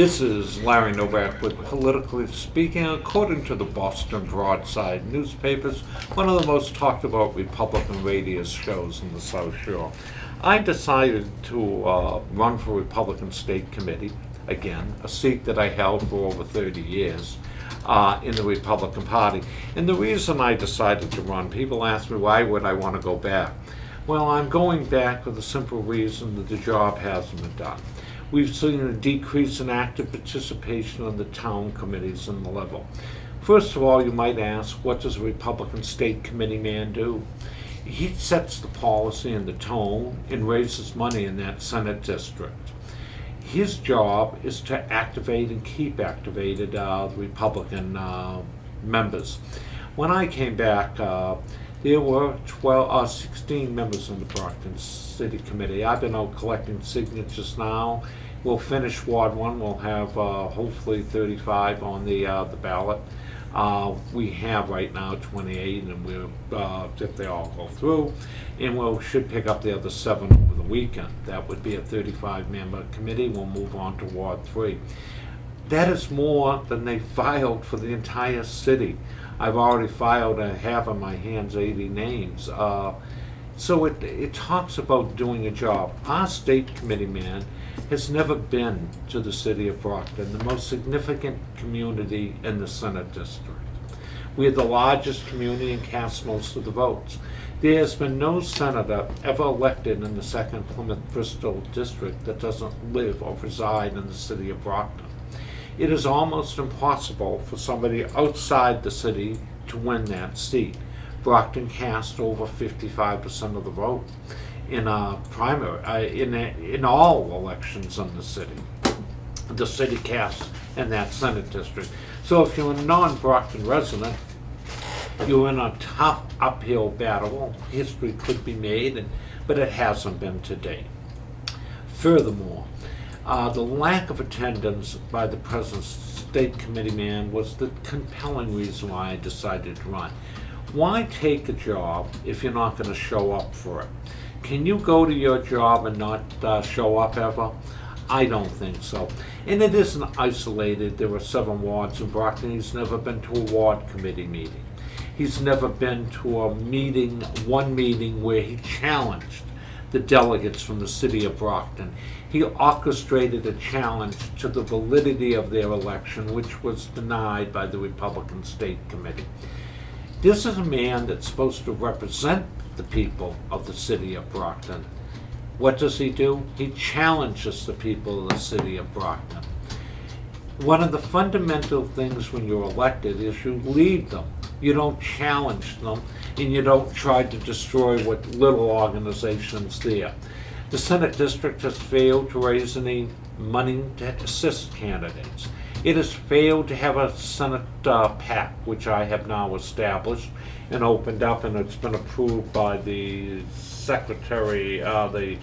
This is Larry Novak with Politically Speaking. According to the Boston Broadside newspapers, one of the most talked about Republican radio shows in the South Shore. I decided to run for Republican State Committee, again, a seat that I held for over 30 years in the Republican Party. And the reason I decided to run, people ask me why would I want to go back. Well, I'm going back for the simple reason that the job hasn't been done. We've seen a decrease in active participation on the town committees and the level. First of all, you might ask, what does a Republican State Committee man do? He sets the policy and the tone and raises money in that Senate district. His job is to activate and keep activated the Republican members. When I came back, there were 16 members on the Brockton City Committee. I've been out collecting signatures now. We'll finish Ward 1. We'll have hopefully 35 on the ballot. We have right now 28, and we'll if they all go through, and we should pick up the other 7 over the weekend. That would be a 35-member committee. We'll move on to Ward 3. That is more than they filed for the entire city. I've already filed, I have on my hands 80 names. So it talks about doing a job. Our state committee man has never been to the city of Brockton, the most significant community in the Senate district. We are the largest community and cast most of the votes. There has been no senator ever elected in the 2nd Plymouth-Bristol district that doesn't live or reside in the city of Brockton. It is almost impossible for somebody outside the city to win that seat. Brockton cast over 55% of the vote in a primary, in all elections in the city. The city casts in that Senate district. So if you're a non-Brockton resident, you're in a tough uphill battle. History could be made, but it hasn't been to date. Furthermore, the lack of attendance by the present state committee man was the compelling reason why I decided to run. Why take a job if you're not going to show up for it? Can you go to your job and not show up ever? I don't think so. And it isn't isolated. There are 7 wards in Brockton. He's never been to a ward committee meeting. He's never been to a meeting, one meeting where he challenged the delegates from the city of Brockton. He orchestrated a challenge to the validity of their election, which was denied by the Republican State Committee. This is a man that's supposed to represent the people of the city of Brockton. What does he do? He challenges the people of the city of Brockton. One of the fundamental things when you're elected is you lead them. You don't challenge them, and you don't try to destroy what little organization's there. The Senate district has failed to raise any money to assist candidates. It has failed to have a Senate PAC, which I have now established and opened up, and it's been approved by the Secretary, the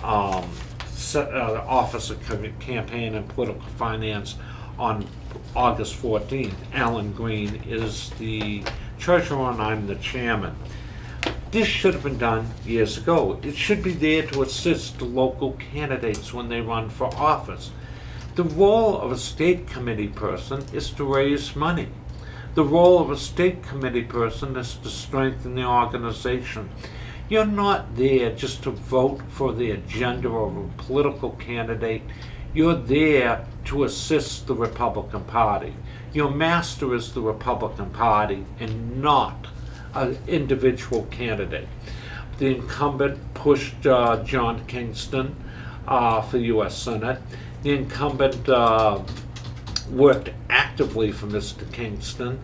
Office of Campaign and Political Finance on August 14th. Alan Green is the treasurer and I'm the chairman. This should have been done years ago. It should be there to assist local candidates when they run for office. The role of a state committee person is to raise money. The role of a state committee person is to strengthen the organization. You're not there just to vote for the agenda of a political candidate. You're there to assist the Republican Party. Your master is the Republican Party and not an individual candidate. The incumbent pushed John Kingston for U.S. Senate. The incumbent worked actively for Mr. Kingston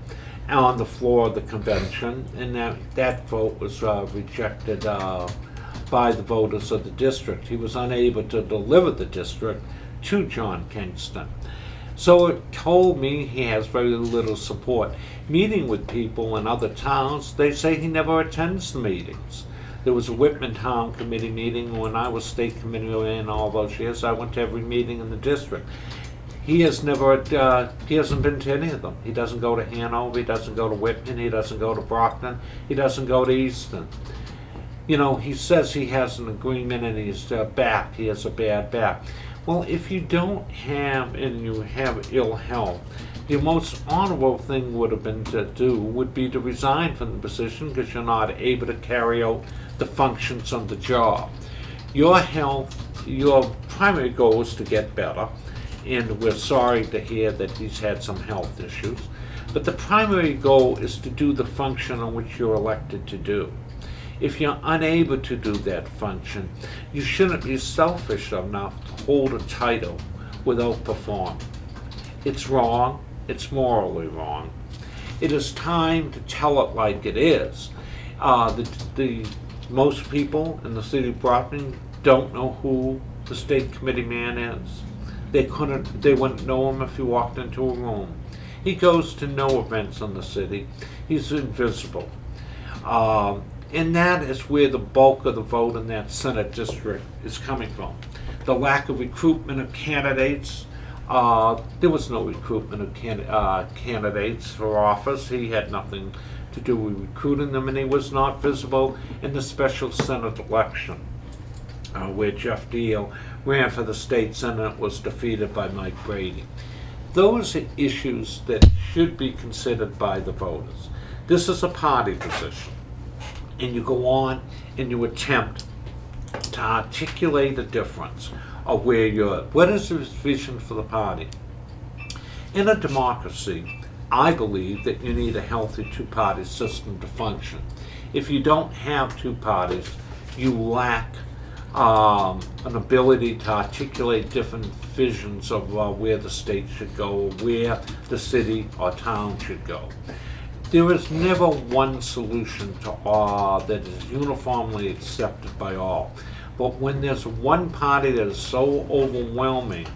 on the floor of the convention, and that vote was rejected by the voters of the district. He was unable to deliver the district to John Kingston. So it told me he has very little support. Meeting with people in other towns, they say he never attends the meetings. There was a Whitman Town Committee meeting when I was state committee man all those years. I went to every meeting in the district. He hasn't been to any of them. He doesn't go to Hanover, he doesn't go to Whitman, he doesn't go to Brockton, he doesn't go to Easton. You know, he says he has an agreement and he's back, he has a bad back. Well, if you don't have and you have ill health, the most honorable thing would have been to do would be to resign from the position because you're not able to carry out the functions of the job. Your health, your primary goal is to get better, and we're sorry to hear that he's had some health issues. But the primary goal is to do the function on which you're elected to do. If you're unable to do that function, you shouldn't be selfish enough to hold a title without performing. It's wrong. It's morally wrong. It is time to tell it like it is. Most people in the city of Brockton don't know who the state committee man is. They wouldn't know him if you walked into a room. He goes to no events in the city. He's invisible. And that is where the bulk of the vote in that Senate district is coming from. The lack of recruitment of candidates. There was no recruitment of candidates for office. He had nothing to do with recruiting them, and he was not visible in the special Senate election, where Jeff Deal ran for the state Senate and was defeated by Mike Brady. Those are issues that should be considered by the voters. This is a party position, and you go on and you attempt to articulate a difference of what is the vision for the party. In a democracy, I believe that you need a healthy two-party system to function. If you don't have two parties, you lack an ability to articulate different visions of where the state should go, where the city or town should go. There is never one solution to all that is uniformly accepted by all. But when there's one party that is so overwhelming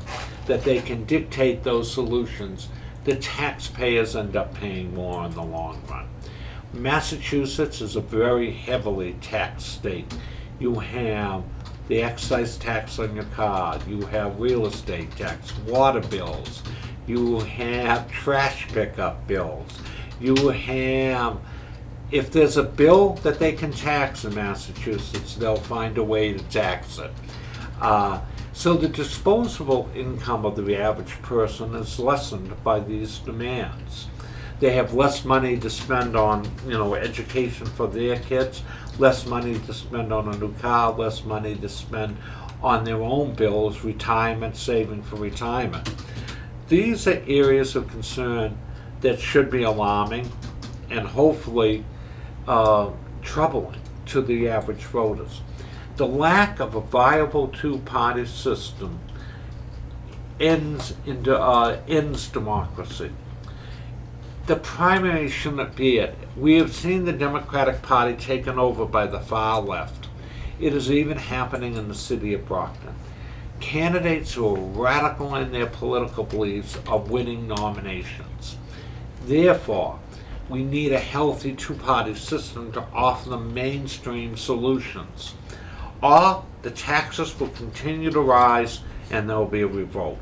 that they can dictate those solutions, the taxpayers end up paying more in the long run. Massachusetts is a very heavily taxed state. You have the excise tax on your car, you have real estate tax, water bills, you have trash pickup bills, you have, if there's a bill that they can tax in Massachusetts, they'll find a way to tax it. So the disposable income of the average person is lessened by these demands. They have less money to spend on, education for their kids, less money to spend on a new car, less money to spend on their own bills, retirement, saving for retirement. These are areas of concern that should be alarming and hopefully troubling to the average voters. The lack of a viable two-party system ends democracy. The primary shouldn't be it. We have seen the Democratic Party taken over by the far left. It is even happening in the city of Brockton. Candidates who are radical in their political beliefs are winning nominations. Therefore, we need a healthy two-party system to offer them mainstream solutions. Or the taxes will continue to rise and there will be a revolt.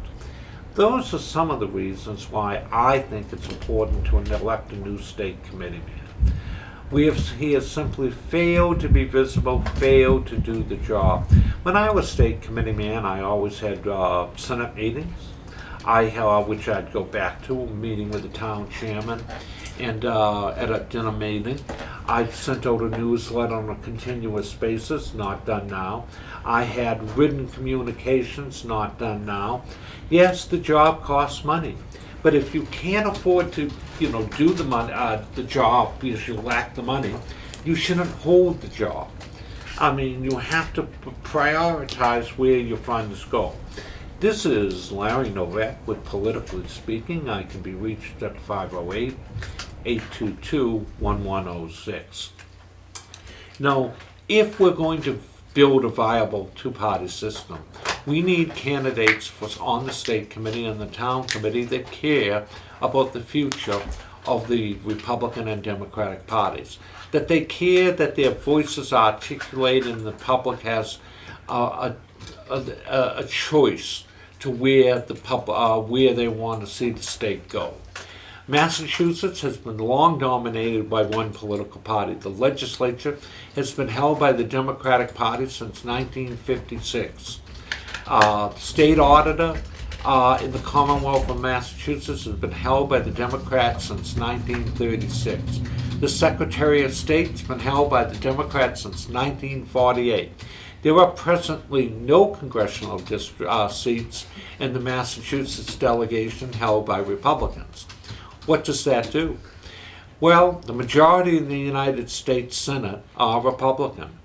Those are some of the reasons why I think it's important to elect a new state committeeman. He has simply failed to be visible, failed to do the job. When I was state committeeman, I always had Senate meetings, which I'd go back to, a meeting with the town chairman, and at a dinner meeting. I sent out a newsletter on a continuous basis, not done now. I had written communications, not done now. Yes, the job costs money, but if you can't afford to, do the job because you lack the money, you shouldn't hold the job. I mean, you have to prioritize where your funds go. This is Larry Novak with Politically Speaking. I can be reached at 508-822-1106. Now, if we're going to build a viable two-party system, we need candidates on the state committee and the town committee that care about the future of the Republican and Democratic parties, that they care that their voices are articulated and the public has a choice to where they want to see the state go. Massachusetts has been long dominated by one political party. The legislature has been held by the Democratic Party since 1956. State auditor in the Commonwealth of Massachusetts has been held by the Democrats since 1936. The Secretary of State has been held by the Democrats since 1948. There are presently no congressional seats in the Massachusetts delegation held by Republicans. What does that do? Well, the majority in the United States Senate are Republican.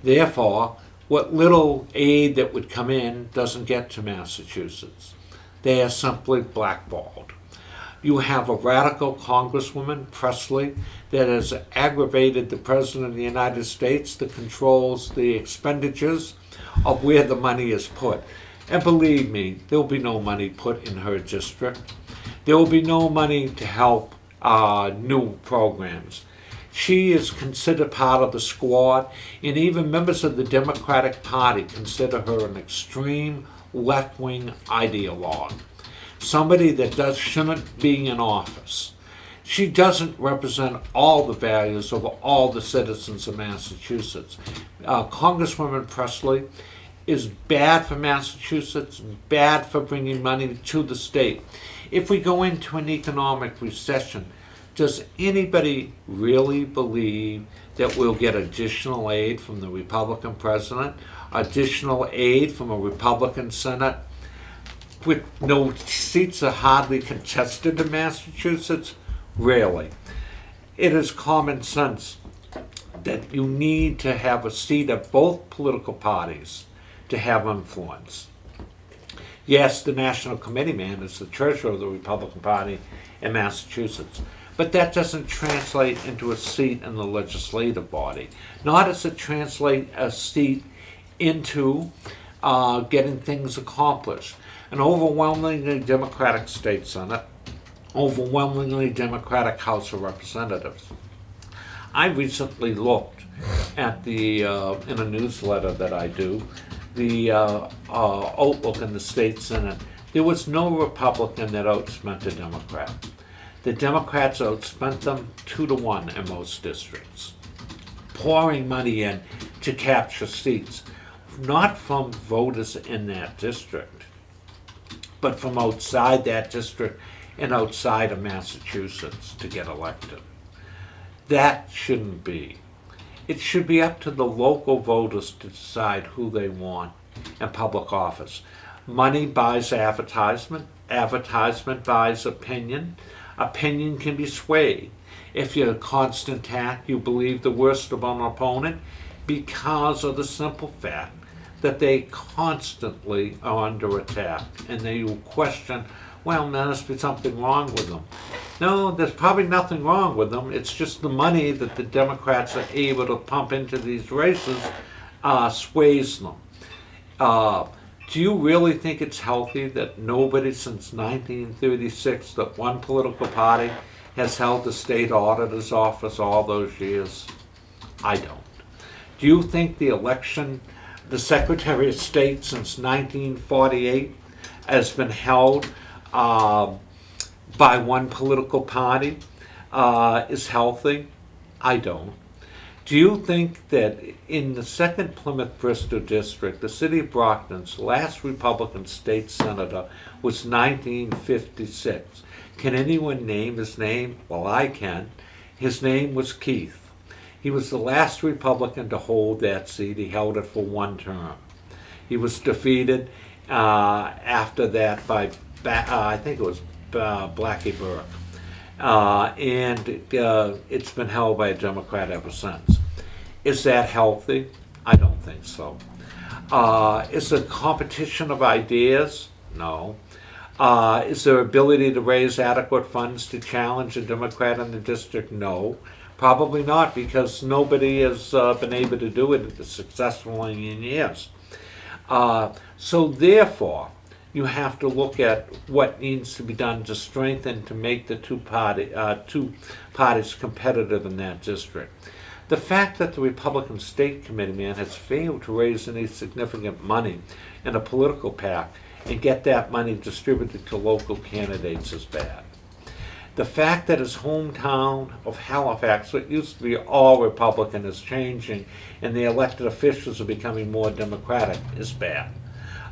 Therefore, what little aid that would come in doesn't get to Massachusetts. They are simply blackballed. You have a radical Congresswoman, Presley, that has aggravated the President of the United States that controls the expenditures of where the money is put. And believe me, there will be no money put in her district. There will be no money to help new programs. She is considered part of the squad, and even members of the Democratic Party consider her an extreme left-wing ideologue. Somebody that shouldn't be in office. She doesn't represent all the values of all the citizens of Massachusetts. Congresswoman Presley is bad for Massachusetts, bad for bringing money to the state. If we go into an economic recession, does anybody really believe that we'll get additional aid from the Republican president, additional aid from a Republican Senate? With no seats are hardly contested in Massachusetts? Really. It is common sense that you need to have a seat of both political parties to have influence. Yes, the National Committee man is the treasurer of the Republican Party in Massachusetts, but that doesn't translate into a seat in the legislative body. Nor does it translate a seat into getting things accomplished. An overwhelmingly Democratic state Senate, overwhelmingly Democratic House of Representatives. I recently looked at the, in a newsletter that I do, the outlook in the state Senate. There was no Republican that outspent a Democrat. The Democrats outspent them 2-1 in most districts, pouring money in to capture seats, not from voters in that district, but from outside that district and outside of Massachusetts to get elected. That shouldn't be. It should be up to the local voters to decide who they want in public office. Money buys advertisement. Advertisement buys opinion. Opinion can be swayed. If you're a constant attack, you believe the worst of an opponent because of the simple fact that they constantly are under attack, and they will question, well, there must be something wrong with them. No, there's probably nothing wrong with them. It's just the money that the Democrats are able to pump into these races sways them. Do you really think it's healthy that nobody since 1936, that one political party has held the state auditor's office all those years? I don't. Do you think the Secretary of State since 1948 has been held by one political party is healthy? I don't. Do you think that in the 2nd Plymouth-Bristol District, the city of Brockton's last Republican state senator was 1956? Can anyone name his name? Well, I can. His name was Keith. He was the last Republican to hold that seat. He held it for 1 term. He was defeated after that by, I think it was Blackie Burke. And it's been held by a Democrat ever since. Is that healthy? I don't think so. Is there competition of ideas? No. Is there ability to raise adequate funds to challenge a Democrat in the district? No. Probably not, because nobody has been able to do it successfully in years. So therefore, you have to look at what needs to be done to strengthen, to make the two parties competitive in that district. The fact that the Republican State Committee man has failed to raise any significant money in a political PAC and get that money distributed to local candidates is bad. The fact that his hometown of Halifax, that used to be all Republican, is changing and the elected officials are becoming more Democratic is bad.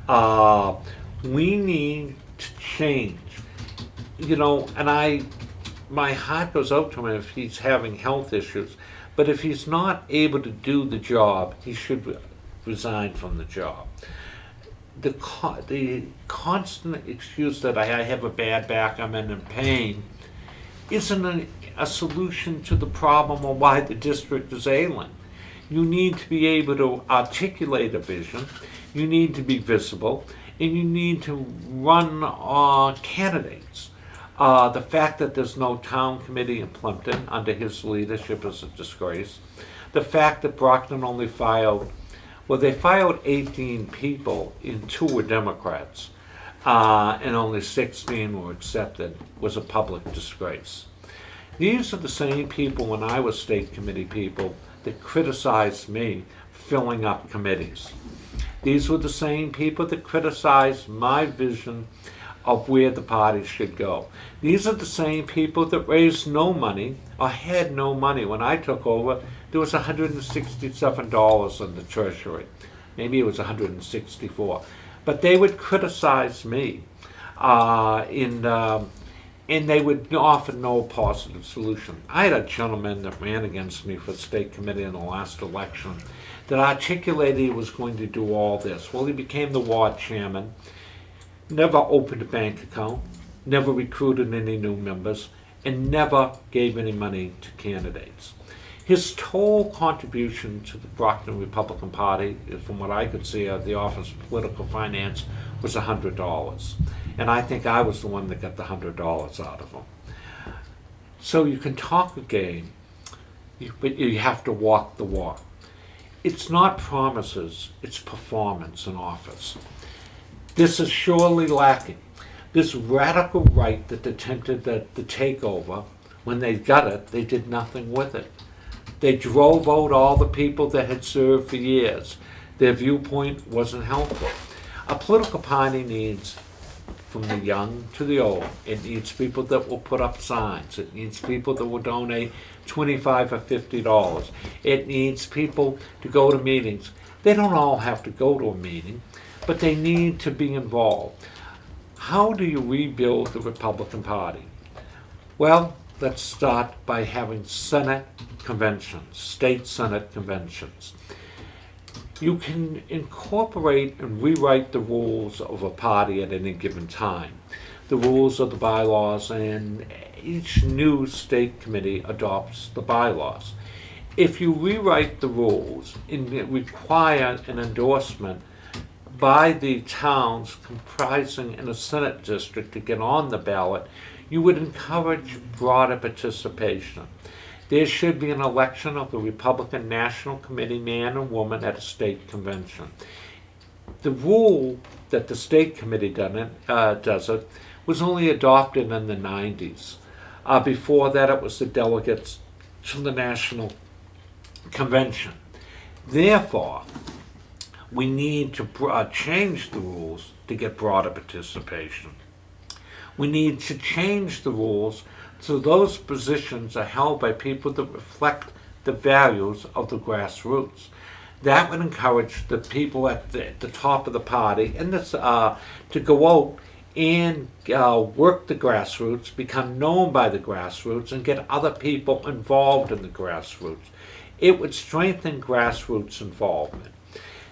Uh, we need to change. My heart goes out to him if he's having health issues. But if he's not able to do the job, he should resign from the job. The constant excuse that I have a bad back, I'm in pain, isn't a solution to the problem of why the district is ailing. You need to be able to articulate a vision, you need to be visible, and you need to run candidates. The fact that there's no town committee in Plimpton under his leadership is a disgrace. The fact that Brockton only filed, they filed 18 people and 2 were Democrats, and only 16 were accepted, was a public disgrace. These are the same people, when I was state committee people, that criticized me filling up committees. These were the same people that criticized my vision of where the party should go. These are the same people that raised no money or had no money. When I took over, there was $167 in the treasury. Maybe it was $164. But they would criticize me, and they would offer no positive solution. I had a gentleman that ran against me for the state committee in the last election that articulated he was going to do all this. Well, he became the ward chairman, never opened a bank account, never recruited any new members, and never gave any money to candidates. His total contribution to the Brockton Republican Party, from what I could see of the Office of Political Finance, was $100. And I think I was the one that got the $100 out of him. So you can talk a game, but you have to walk the walk. It's not promises, it's performance in office. This is surely lacking. This radical right that attempted the takeover, when they got it, they did nothing with it. They drove out all the people that had served for years. Their viewpoint wasn't helpful. A political party needs, from the young to the old, it needs people that will put up signs. It needs people that will donate $25 or $50. It needs people to go to meetings. They don't all have to go to a meeting, but they need to be involved. How do you rebuild the Republican Party? Well, let's start by having Senate conventions, state Senate conventions. You can incorporate and rewrite the rules of a party at any given time, the rules of the bylaws, and each new state committee adopts the bylaws. If you rewrite the rules and require an endorsement by the towns comprising in a Senate district to get on the ballot, you would encourage broader participation. There should be an election of the Republican National Committee man and woman at a state convention. The rule that the state committee does it was only adopted in the 90s. Before that, it was the delegates from the National Convention. Therefore, we need to change the rules to get broader participation. We need to change the rules so those positions are held by people that reflect the values of the grassroots. That would encourage the people at the top of the party and to go out and work the grassroots, become known by the grassroots, and get other people involved in the grassroots. It would strengthen grassroots involvement.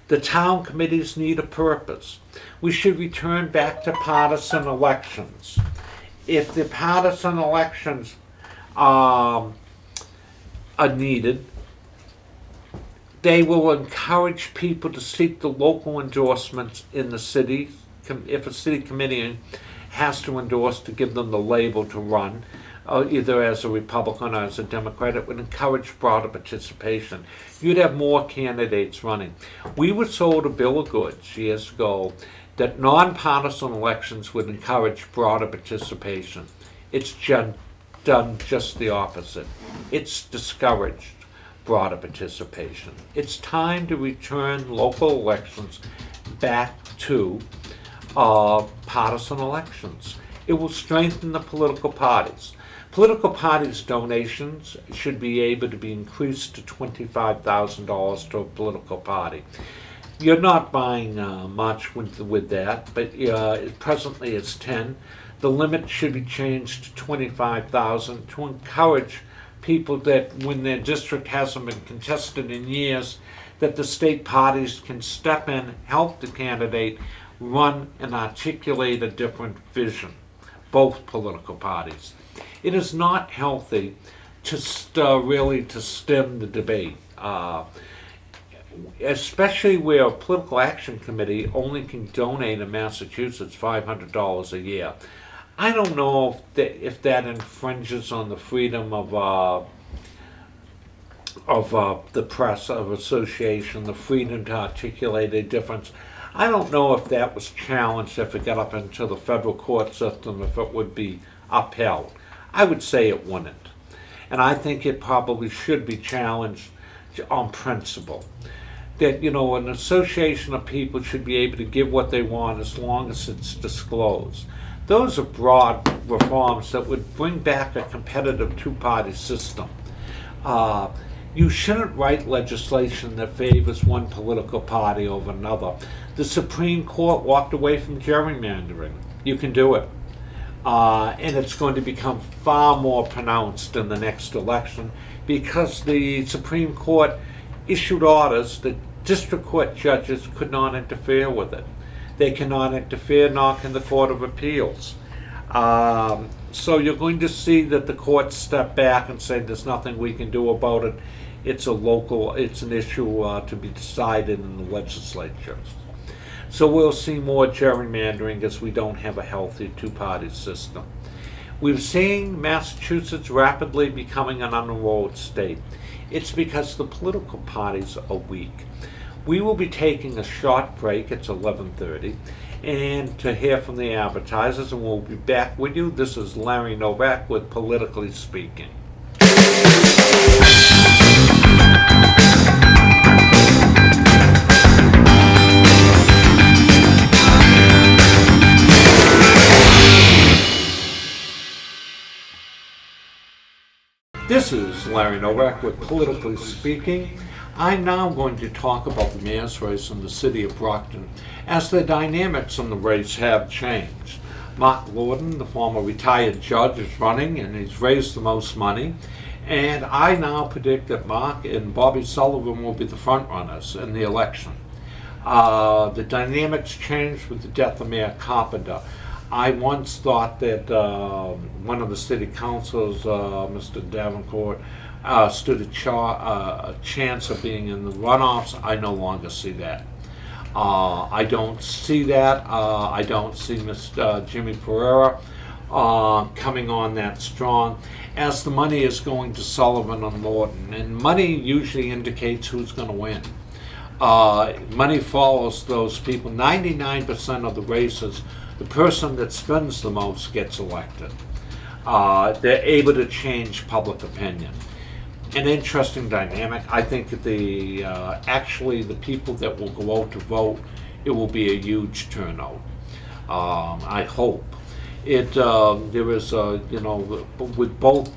The town committees need a purpose. We should return back to partisan elections. If the partisan elections are needed, they will encourage people to seek the local endorsements in the city. If a city committee has to endorse to give them the label to run, either as a Republican or as a Democrat, it would encourage broader participation. You'd have more candidates running. We were sold a bill of goods years ago that nonpartisan elections would encourage broader participation. It's done just the opposite. It's discouraged broader participation. It's time to return local elections back to partisan elections. It will strengthen the political parties. Political parties' donations should be able to be increased to $25,000 to a political party. You're not buying much with that, but presently it's 10. The limit should be changed to 25,000 to encourage people that when their district hasn't been contested in years, that the state parties can step in, help the candidate run and articulate a different vision, both political parties. It is not healthy really to stem the debate. Especially where a political action committee only can donate in Massachusetts $500 a year. I don't know if that infringes on the freedom of the press, of association, the freedom to articulate a difference. I don't know if that was challenged, if it got up into the federal court system, if it would be upheld. I would say it wouldn't. And I think it probably should be challenged on principle. That, an association of people should be able to give what they want as long as it's disclosed. Those are broad reforms that would bring back a competitive two-party system. You shouldn't write legislation that favors one political party over another. The Supreme Court walked away from gerrymandering. You can do it. And it's going to become far more pronounced in the next election because the Supreme Court issued orders that district court judges could not interfere with it. They cannot interfere, nor can the Court of Appeals. So you're going to see that the courts step back and say there's nothing we can do about it. It's an issue to be decided in the legislatures. So we'll see more gerrymandering as we don't have a healthy two-party system. We've seen Massachusetts rapidly becoming an unenrolled state. It's because the political parties are weak. We will be taking a short break. It's 11:30, and to hear from the advertisers, and we'll be back with you. This is Larry Novak with Politically Speaking. This is Larry Novak with Politically Speaking. I'm now going to talk about the mayor's race in the city of Brockton, as the dynamics in the race have changed. Mark Lorden, the former retired judge, is running, and he's raised the most money. And I now predict that Mark and Bobby Sullivan will be the front runners in the election. The dynamics changed with the death of Mayor Carpenter. I once thought that one of the city councilors, Mr. Davenport, stood a chance of being in the runoffs. I no longer see that. I don't see that. I don't see Mr. Jimmy Pereira coming on that strong, as the money is going to Sullivan and Lorden. And money usually indicates who's going to win. Money follows those people. 99% of the races, the person that spends the most gets elected. They're able to change public opinion. An interesting dynamic. I think that actually the people that will go out to vote, it will be a huge turnout. I hope. There is, with both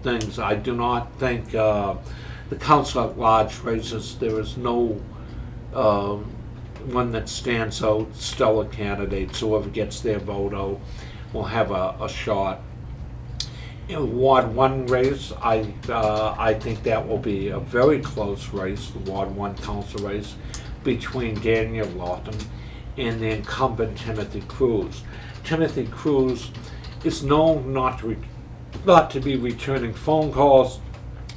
things, I do not think the council at large races, there is no one that stands out, stellar candidates. Whoever gets their vote out will have a shot. In Ward 1 race, I think that will be a very close race, the Ward 1 council race, between Daniel Lawton and the incumbent Timothy Cruz. Timothy Cruz is known not to be returning phone calls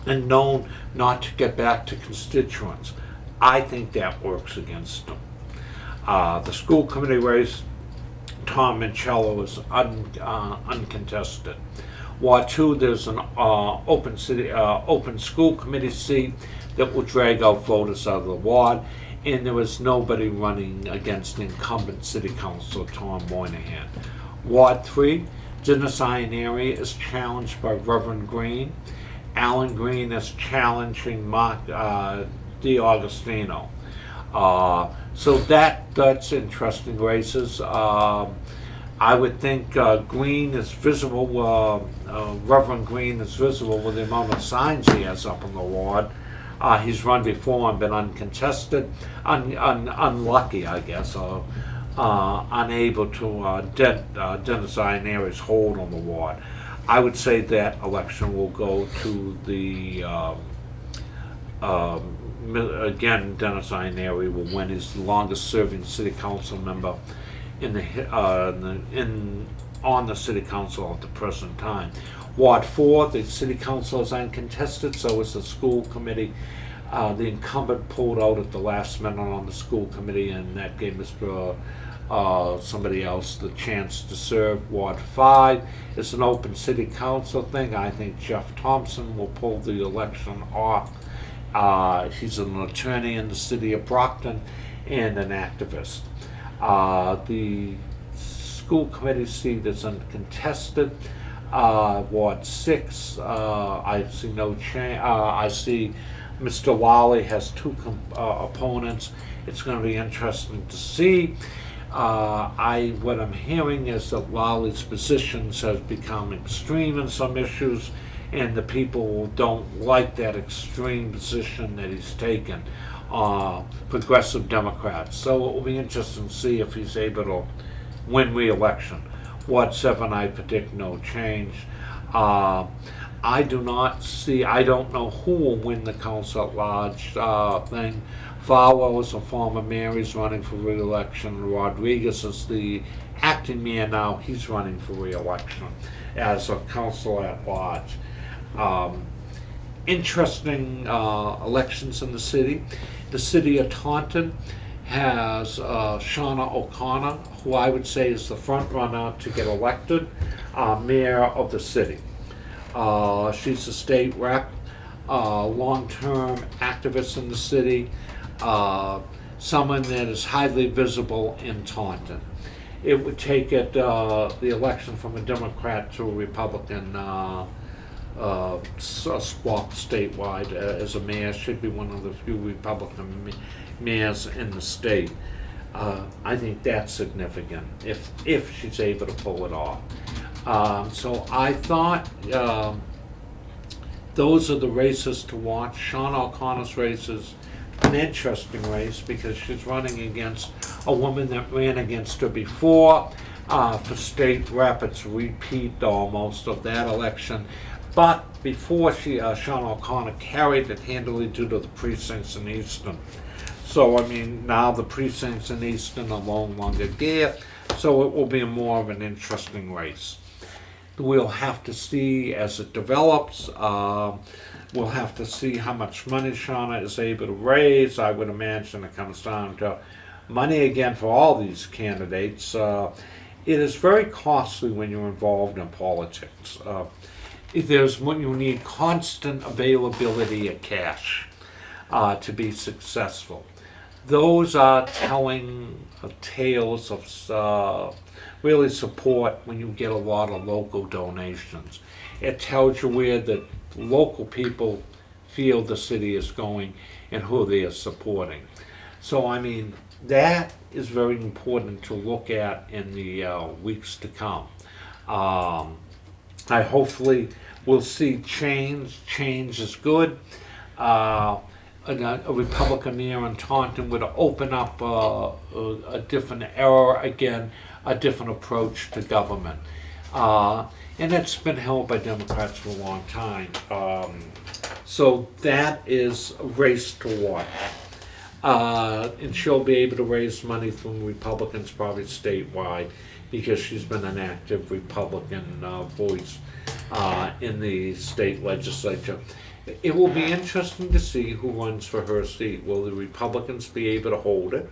and known not to get back to constituents. I think that works against him. The school committee race, Tom Mancello is uncontested. Ward 2, there's an open school committee seat that will drag out voters out of the ward, and there is nobody running against the incumbent city councilor, Tom Moynihan. Ward 3, Dennis Iron area is challenged by Reverend Green. Alan Green is challenging Mark DiAugustino. So that's interesting races. I would think Green is visible, Reverend Green is visible with the amount of signs he has up in the ward. He's run before and been uncontested, unlucky, I guess, or unable to Dennis Ianieri's hold on the ward. I would say that election will go to the again, Dennis Ianieri will win. He's the longest-serving city council member on the city council at the present time. Ward 4, the city council is uncontested, so is the school committee. The incumbent pulled out at the last minute on the school committee, and that gave Mr. Somebody else the chance to serve. Ward 5 is an open city council thing. I think Jeff Thompson will pull the election off. He's an attorney in the city of Brockton and an activist. The school committee seat is uncontested. Ward 6, I see no change. I see Mr. Lally has two opponents. It's going to be interesting to see. What I'm hearing is that Lally's positions have become extreme in some issues, and the people don't like that extreme position that he's taken. Progressive Democrats. So it will be interesting to see if he's able to win re-election. Ward 7, I predict no change. I don't know who will win the council at large thing. Farwell is a former mayor, he's running for re-election. Rodriguez is the acting mayor now, he's running for re-election as a council at large. Interesting elections in the city. The city of Taunton has Shauna O'Connor, who I would say is the front runner to get elected mayor of the city. She's a state rep, long-term activist in the city, someone that is highly visible in Taunton. It would take the election from a Democrat to a Republican swap statewide as a mayor. Should be one of the few Republican mayors in the state. I think that's significant if she's able to pull it off. So I thought those are the races to watch. Sean O'Connor's race is an interesting race because she's running against a woman that ran against her before for state rep. It's a repeat almost of that election. But before Sean O'Connor carried it handily due to the precincts in Easton. So, I mean, now the precincts in Easton are no longer there, so it will be more of an interesting race. We'll have to see as it develops. We'll have to see how much money Shauna is able to raise. I would imagine it comes down to money again for all these candidates. It is very costly when you're involved in politics. When you need constant availability of cash to be successful. Those are telling tales of really support when you get a lot of local donations. It tells you where the local people feel the city is going and who they are supporting. So, I mean, that is very important to look at in the weeks to come. I hopefully will see change. Change is good. A Republican mayor in Taunton would open up a different era again, a different approach to government. And it's been held by Democrats for a long time. So that is a race to watch. And she'll be able to raise money from Republicans probably statewide because she's been an active Republican voice in the state legislature. It will be interesting to see who runs for her seat. Will the Republicans be able to hold it?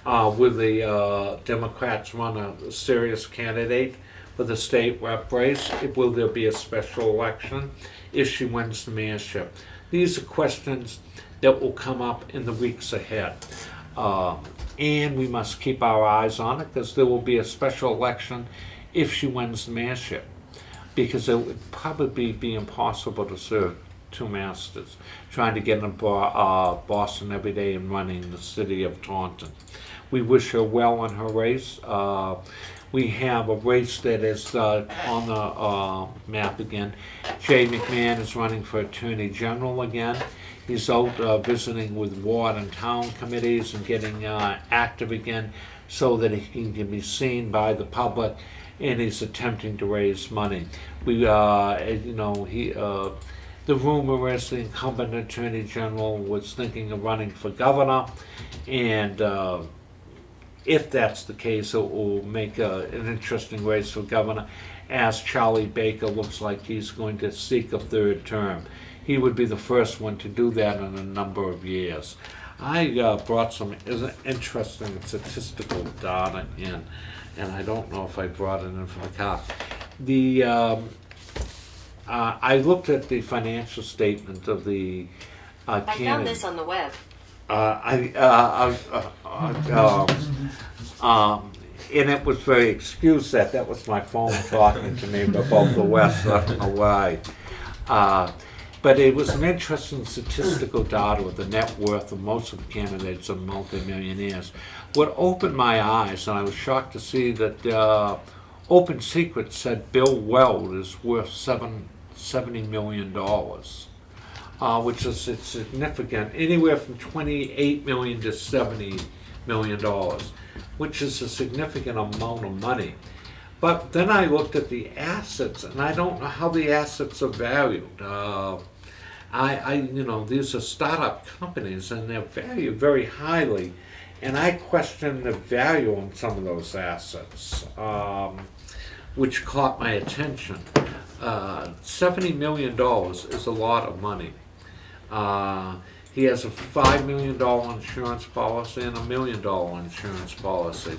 Will the Democrats run a serious candidate for the state rep race? Will there be a special election if she wins the mayorship? These are questions that will come up in the weeks ahead. And we must keep our eyes on it because there will be a special election if she wins the mayorship, because it would probably be impossible to serve two masters, trying to get in Boston every day and running the city of Taunton. We wish her well in her race. We have a race that is on the map again. Jay McMahon is running for Attorney General again. He's out visiting with ward and town committees and getting active again so that he can be seen by the public, and he's attempting to raise money. The rumor is the incumbent Attorney General was thinking of running for governor, and if that's the case, it will make an interesting race for governor, as Charlie Baker looks like he's going to seek a third term. He would be the first one to do that in a number of years. I brought some interesting statistical data in, and I don't know if I brought it in for the car. I looked at the financial statement of the I found this on the web. And it was very excuse that was my phone talking to me about the West. I don't know why. But it was an interesting statistical data with the net worth of most of the candidates are multimillionaires. What opened my eyes, and I was shocked to see that Open Secret said Bill Weld is worth $70 million, which is significant, anywhere from $28 million to $70 million, which is a significant amount of money. But then I looked at the assets, and I don't know how the assets are valued. These are startup companies, and they're valued very highly, and I question the value on some of those assets, which caught my attention. $70 million is a lot of money. He has a $5 million insurance policy and $1 million insurance policy.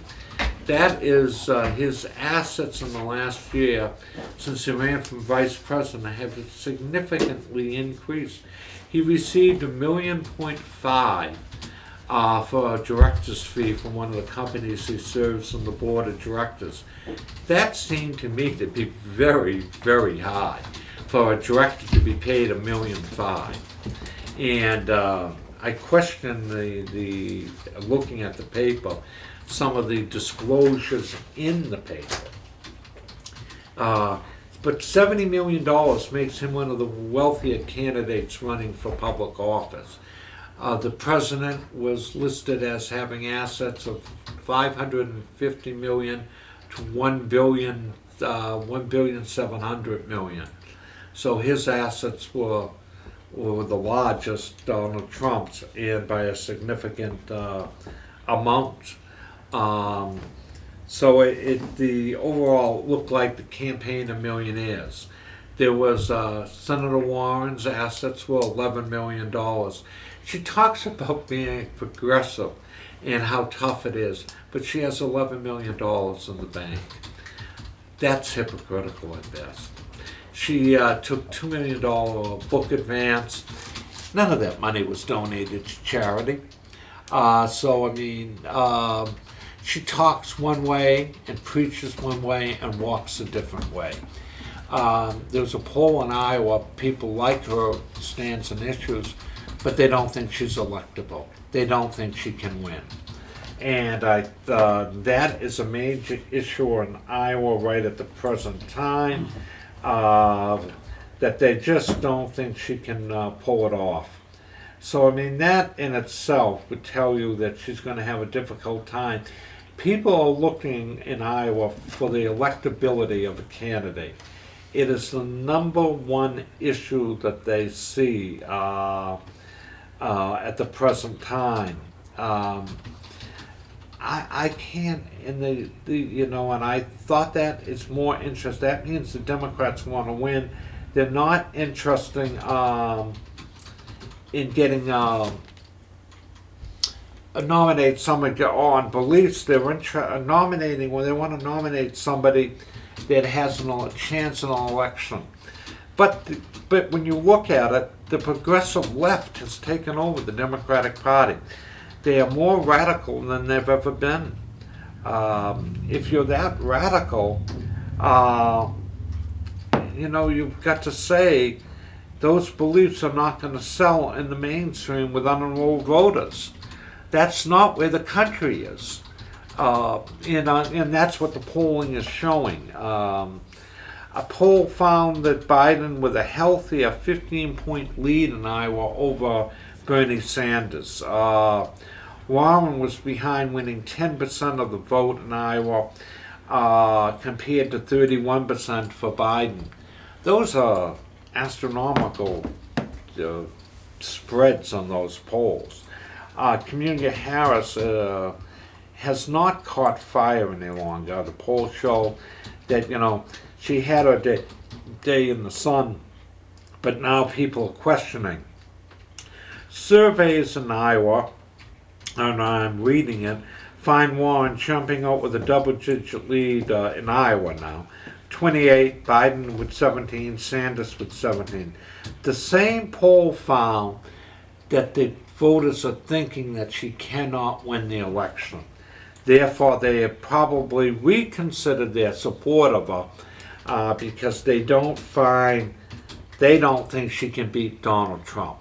That is his assets in the last year, since he ran for vice president, have significantly increased. He received $1.5 million for a director's fee from one of the companies he serves on the board of directors. That seemed to me to be very, very high for a director to be paid $1.5 million. And I question the looking at the paper, some of the disclosures in the paper. But $70 million makes him one of the wealthier candidates running for public office. The president was listed as having assets of $550 million to $1.7 billion. So his assets were the largest Donald Trump's, and by a significant amount. So the overall looked like the campaign of millionaires. There was Senator Warren's assets were $11 million. She talks about being progressive and how tough it is, but she has $11 million in the bank. That's hypocritical at best. She took $2 million book advance. None of that money was donated to charity. She talks one way and preaches one way and walks a different way. There's a poll in Iowa, people like her stance and issues, but they don't think she's electable. They don't think she can win. And that is a major issue in Iowa right at the present time, that they just don't think she can pull it off. So, that in itself would tell you that she's going to have a difficult time. People are looking in Iowa for the electability of a candidate. It is the number one issue that they see at the present time. I can't, and I thought that is more interest. That means the Democrats want to win. They're not interested in getting nominate somebody on beliefs. They're nominating when they want to nominate somebody that has a chance in an election. But when you look at it, the progressive left has taken over the Democratic Party. They are more radical than they've ever been. If you're that radical, you've got to say those beliefs are not going to sell in the mainstream with unenrolled voters. That's not where the country is. And that's what the polling is showing. A poll found that Biden, with a healthier 15-point lead in Iowa over Bernie Sanders. Warren was behind, winning 10% of the vote in Iowa, compared to 31% for Biden. Those are astronomical spreads on those polls. Community Harris has not caught fire any longer. The polls show that, she had her day in the sun, but now people are questioning. Surveys in Iowa, and I'm reading it, find Warren jumping out with a double-digit lead in Iowa now. 28, Biden with 17, Sanders with 17. The same poll found that the voters are thinking that she cannot win the election. Therefore, they have probably reconsidered their support of her because they don't think she can beat Donald Trump.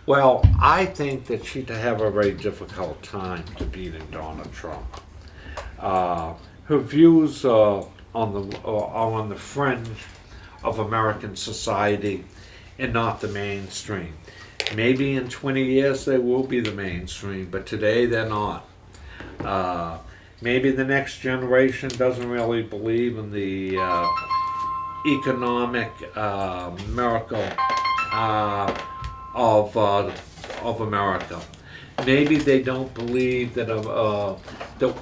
Well, I think that she'd have a very difficult time to beating Donald Trump. Her views are on the fringe of American society and not the mainstream. Maybe in 20 years they will be the mainstream, but today they're not. Maybe the next generation doesn't really believe in the economic miracle of America. Maybe they don't believe that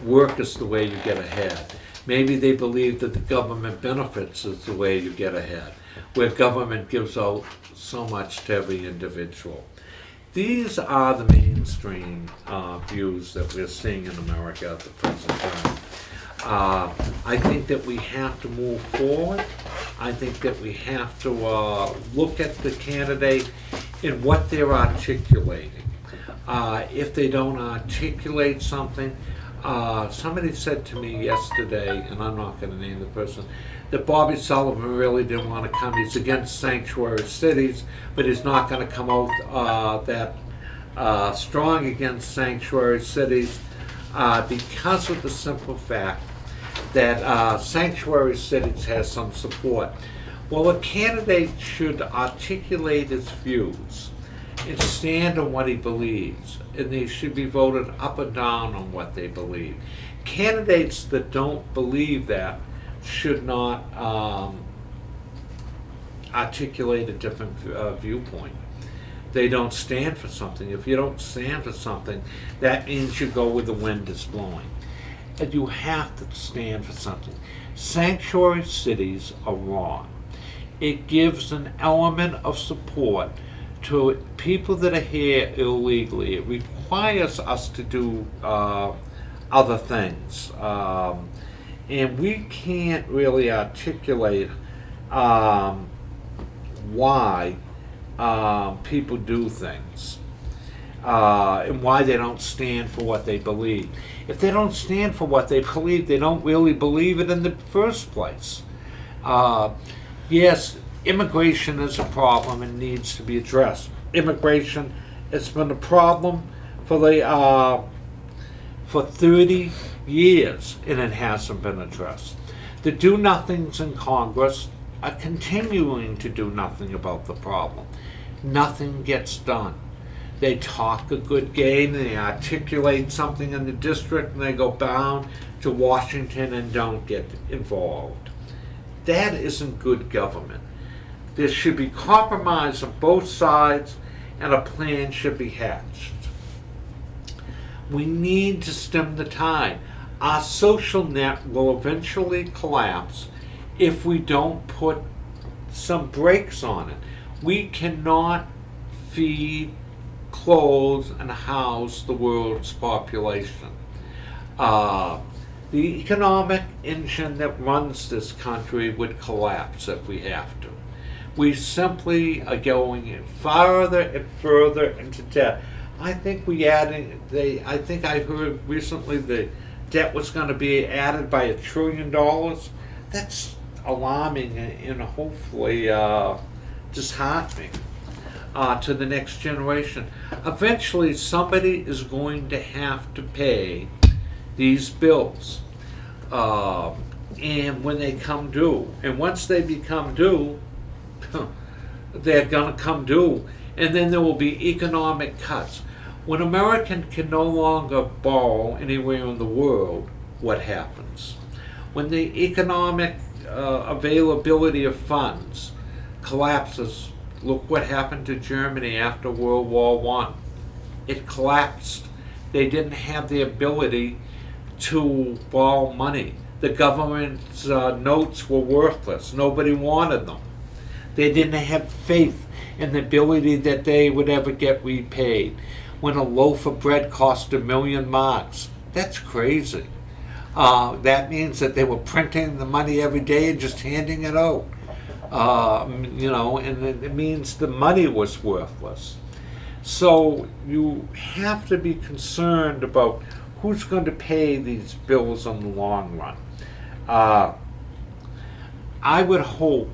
work is the way you get ahead. Maybe they believe that the government benefits is the way you get ahead, where government gives out so much to every individual. These are the mainstream views that we're seeing in America at the present time. I think that we have to move forward. I think that we have to look at the candidate and what they're articulating. If they don't articulate something, somebody said to me yesterday, and I'm not going to name the person, that Bobby Sullivan really didn't want to come. He's against sanctuary cities, but he's not going to come out that strong against sanctuary cities because of the simple fact that sanctuary cities has some support. Well, a candidate should articulate his views and stand on what he believes, and they should be voted up or down on what they believe. Candidates that don't believe that should not articulate a different viewpoint. They don't stand for something. If you don't stand for something, that means you go where the wind is blowing. And you have to stand for something. Sanctuary cities are wrong. It gives an element of support to people that are here illegally. It requires us to do other things. And we can't really articulate why people do things and why they don't stand for what they believe. If they don't stand for what they believe, they don't really believe it in the first place. Yes, immigration is a problem and needs to be addressed. Immigration has been a problem for 30 years, and it hasn't been addressed. The do-nothings in Congress are continuing to do nothing about the problem. Nothing gets done. They talk a good game, they articulate something in the district, and they go down to Washington and don't get involved. That isn't good government. There should be compromise on both sides, and a plan should be hatched. We need to stem the tide. Our social net will eventually collapse if we don't put some brakes on it. We cannot feed, clothe, and house the world's population. The economic engine that runs this country would collapse if we have to. We simply are going farther and further into debt. I think I think I heard recently the debt was going to be added by $1 trillion. That's alarming and hopefully disheartening to the next generation. Eventually, somebody is going to have to pay these bills. And when they come due, and once they become due, they're going to come due, and then there will be economic cuts. When American can no longer borrow anywhere in the world, what happens? When the economic availability of funds collapses, look what happened to Germany after World War I. It collapsed. They didn't have the ability to borrow money. The government's notes were worthless. Nobody wanted them. They didn't have faith in the ability that they would ever get repaid. When a loaf of bread cost 1,000,000 marks, that's crazy. That means that they were printing the money every day and just handing it out. And it means the money was worthless. So you have to be concerned about who's going to pay these bills in the long run. I would hope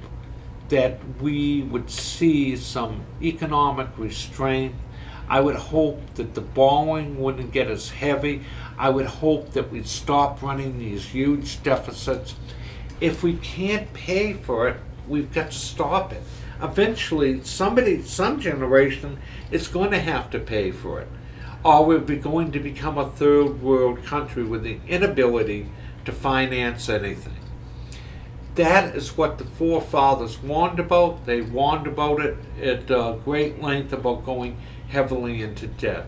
that we would see some economic restraint. I would hope that the borrowing wouldn't get as heavy. I would hope that we'd stop running these huge deficits. If we can't pay for it, we've got to stop it. Eventually, some generation is going to have to pay for it. Or we're going to become a third world country with the inability to finance anything. That is what the forefathers warned about. They warned about it at great length about going heavily into debt.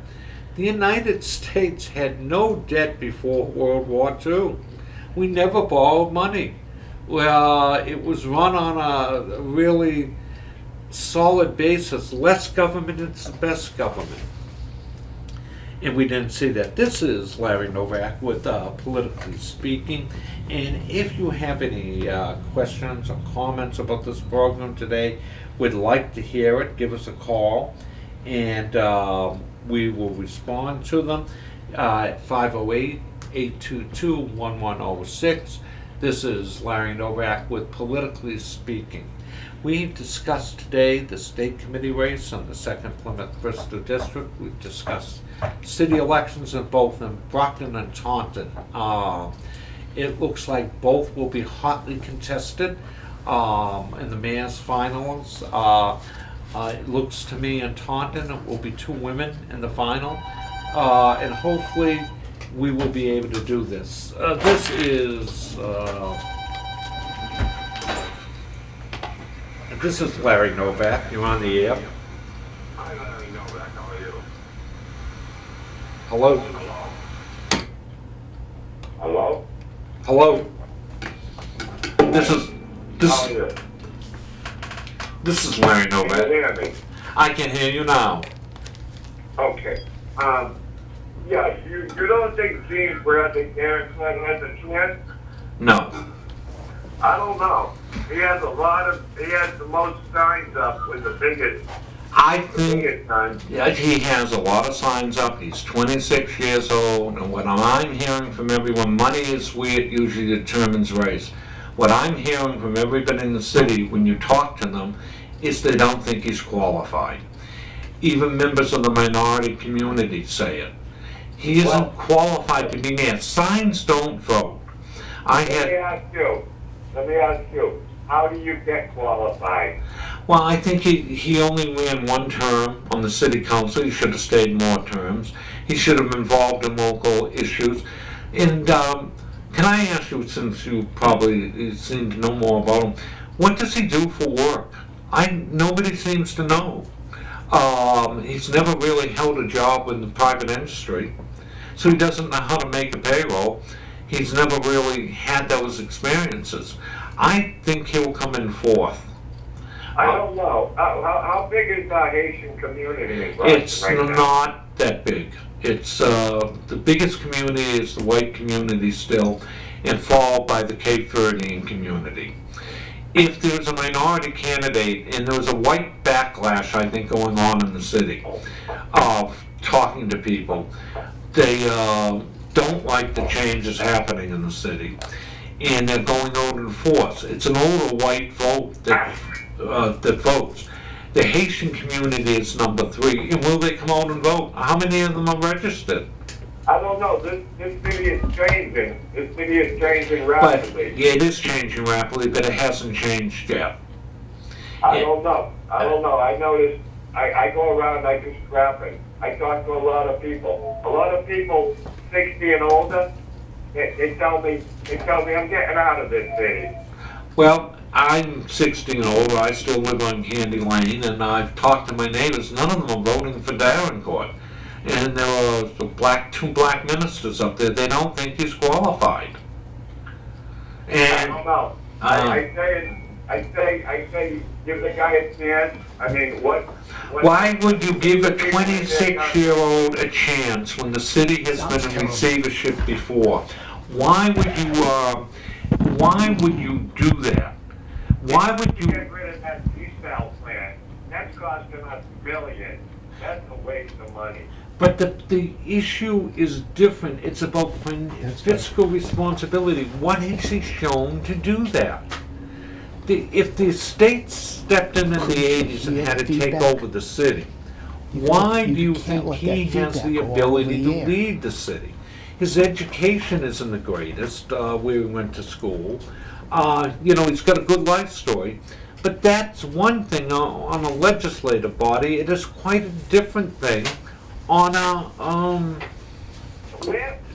The United States had no debt before World War II. We never borrowed money. It was run on a really solid basis. Less government is the best government. And we didn't see that. This is Larry Novak with Politically Speaking. And if you have any questions or comments about this program today, we'd like to hear it. Give us a call, and we will respond to them at 508-822-1106. This is Larry Novak with Politically Speaking. We've discussed today the state committee race on the 2nd Plymouth-Bristol District. We've discussed city elections in both in Brockton and Taunton. It looks like both will be hotly contested in the mayor's finals. It looks to me in Taunton it will be 2 women in the final. And hopefully we will be able to do this. This is Larry Novak. You're on the air. Hi, Larry Novak. How are you? Hello? Hello? Hello? This How are you? This is Larry Can you Novak. hear me? I can hear you now. Okay. Yeah, you don't think Gene Bradley Karen Clinton has a chance? No. I don't know. He has the most signs up with the biggest signs. Yeah, he has a lot of signs up. He's 26 years old, and what I'm hearing from everyone, money is where it usually determines race. What I'm hearing from everybody in the city when you talk to them is they don't think he's qualified. Even members of the minority community say it. He isn't qualified to be mayor. Signs don't vote. Let me ask you, how do you get qualified? Well, I think he only ran 1 term on the city council. He should have stayed more terms. He should have been involved in local issues. And can I ask you, since you probably seem to know more about him, what does he do for work? Nobody seems to know. He's never really held a job in the private industry, so he doesn't know how to make a payroll. He's never really had those experiences. I think he'll come in 4th. I don't know. How big is the Haitian community in Boston It's right now? not that big. It's the biggest community is the white community still, and followed by the Cape Verdean community. If there's a minority candidate, and there was a white backlash, I think, going on in the city of talking to people, they don't like the changes happening in the city, and they're going out in force. It's an older white vote that votes. The Haitian community is number 3, and will they come out and vote? How many of them are registered? I don't know. This city is changing. This city is changing But rapidly. yeah, it is changing rapidly, but it hasn't changed yet. I don't know. I noticed. I go around. I do scrapping. I talk to a lot of people. A lot of people 60 and older. They tell me I'm getting out of this city. Well, I'm 60 and older. I still live on Candy Lane, and I've talked to my neighbors. None of them are voting for Davenport. And there are two black ministers up there. They don't think he's qualified. I And don't know. I say, give the guy a chance. I mean, what why would you give a 26-year-old a chance when the city has been in receivership before? Why would you do that? Why would you? Get rid of that desal plan. That's costing us millions. That's a waste of money. But the issue is different. It's about fiscal responsibility. What has he shown to do that? If the state stepped in the 80s and had to take over the city, why do you think he has the ability to lead the city? His education isn't the greatest, where he went to school. He's got a good life story. But that's one thing on a legislative body. It is quite a different thing on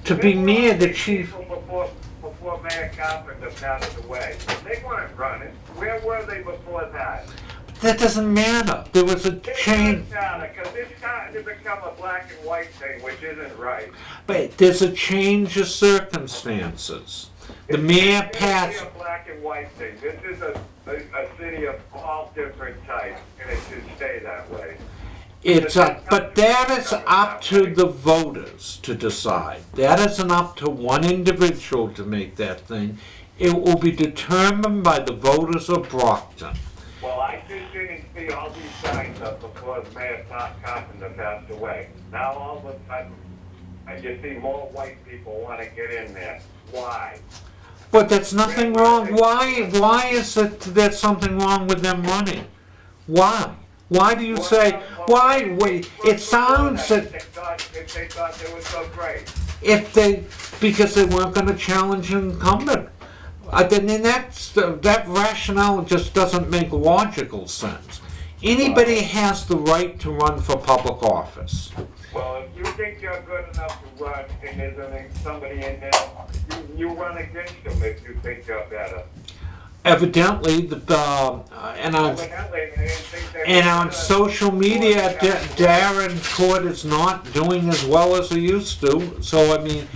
to be near the chief. Before Mayor Carpenter passed away, they weren't running. Where were they before that? That doesn't matter. There was a change. It doesn't matter, because it's starting to become a black and white thing, which isn't right. But there's a change of circumstances. The mayor passed. It's a black and white thing. This is a city of all different types, and it should stay that way. But that is up to the voters to decide. That isn't up to one individual to make that thing. It will be determined by the voters of Brockton. Well, I just didn't see all these signs up before Mayor Carpenter passed away. Now all of a sudden, you see more white people want to get in there. Why? But that's nothing wrong. Why is it there's something wrong with them running? Why? Why do you say, why, wait, it sounds that they thought they were so great. because they weren't going to challenge an incumbent. Then that rationale just doesn't make logical sense. Anybody has the right to run for public office. Well, if you think you're good enough to run and there's somebody in there, you run against them if you think you're better. Evidently, and on social media, Darren Court is not doing as well as he used to. So, I mean,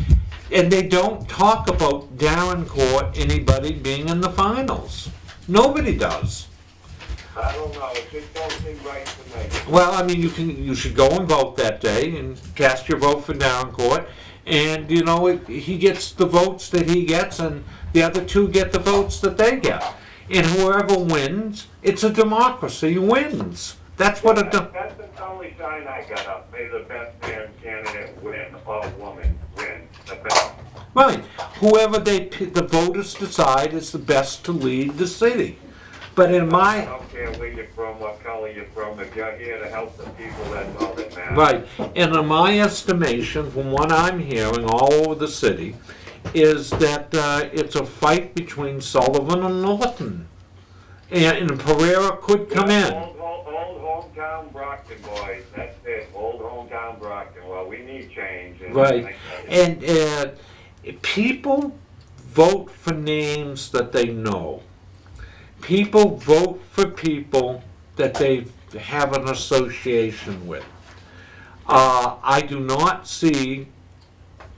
and they don't talk about Darren Court, anybody being in the finals. Nobody does. I don't know. It just don't seem right to me. Well, I mean, you should go and vote that day and cast your vote for Darren Court. And, he gets the votes that he gets, and the other two get the votes that they get. And whoever wins, it's a democracy, wins. That's what That's the only sign I got up. May the best man candidate win, or woman win. The best. Right. Whoever the voters decide is the best to lead the city. But in I don't care where you're from, what color you're from. If you're here to help the people, that's all that matters. Right. And in my estimation, from what I'm hearing all over the city, is that it's a fight between Sullivan and Norton. And Pereira could come in. Old hometown Brockton boys. That's it. Old hometown Brockton. Well, we need change. Right. And people vote for names that they know. People vote for people that they have an association with. I do not see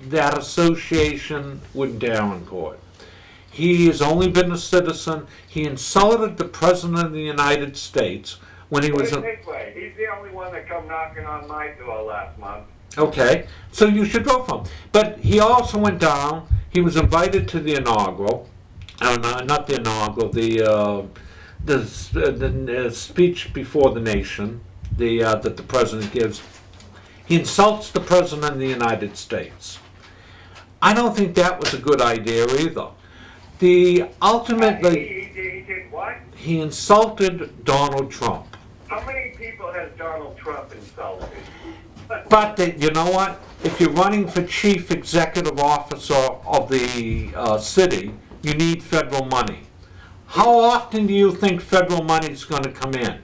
that association with Darren Court. He has only been a citizen. He insulted the President of the United States when he was... Put it this way. He's the only one that come knocking on my door last month. Okay, so you should vote for him. But he also went down. He was invited to the inaugural. Not the inaugural, the speech before the nation that the president gives. He insults the President of the United States. I don't think that was a good idea either. He did what? He insulted Donald Trump. How many people has Donald Trump insulted? But you know what? If you're running for chief executive officer of the city, you need federal money. How often do you think federal money is going to come in?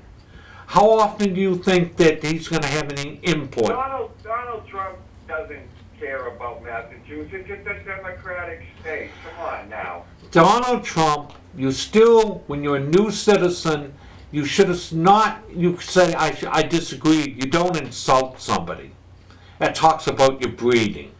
How often do you think that he's going to have any input? Donald Trump doesn't care about Massachusetts. It's a Democratic state. Come on now. Donald Trump, you still, when you're a new citizen, you should have not, you say, I disagree, you don't insult somebody. That talks about your breeding.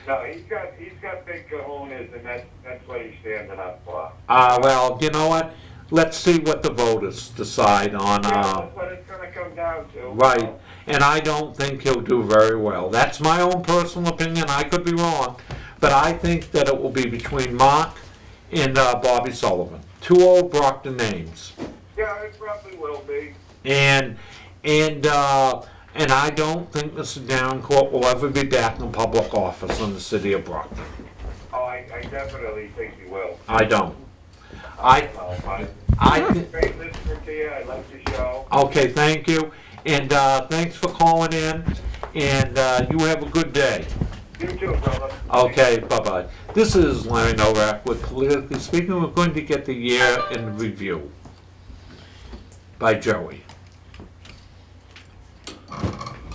No, he's got big cojones, and that's what he's standing up for. Well, you know what? Let's see what the voters decide on. That's what it's going to come down to. Right, and I don't think he'll do very well. That's my own personal opinion. I could be wrong, but I think that it will be between Mark and Bobby Sullivan. Two old Brockton names. Yeah, it probably will be. And I don't think Mr. Downcourt will ever be back in public office in the city of Brockton. Oh, I definitely think he will. I don't. Great listener to you. I like the show. Okay, thank you. And thanks for calling in. And you have a good day. You too, brother. Okay, bye-bye. This is Larry Novak with Politically Speaking. We're going to get the year in review by Joey.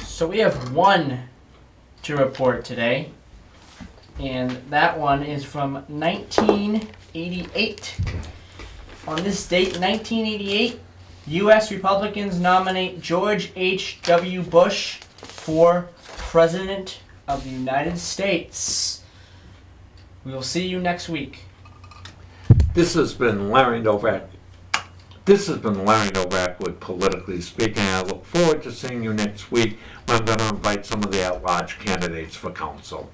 So we have one to report today, and that one is from 1988. On this date, 1988, U.S. Republicans nominate George H.W. Bush for President of the United States. We will see you next week. This has been Larry Novak. This has been Larry Novak with Politically Speaking. I look forward to seeing you next week when I'm going to invite some of the at-large candidates for council.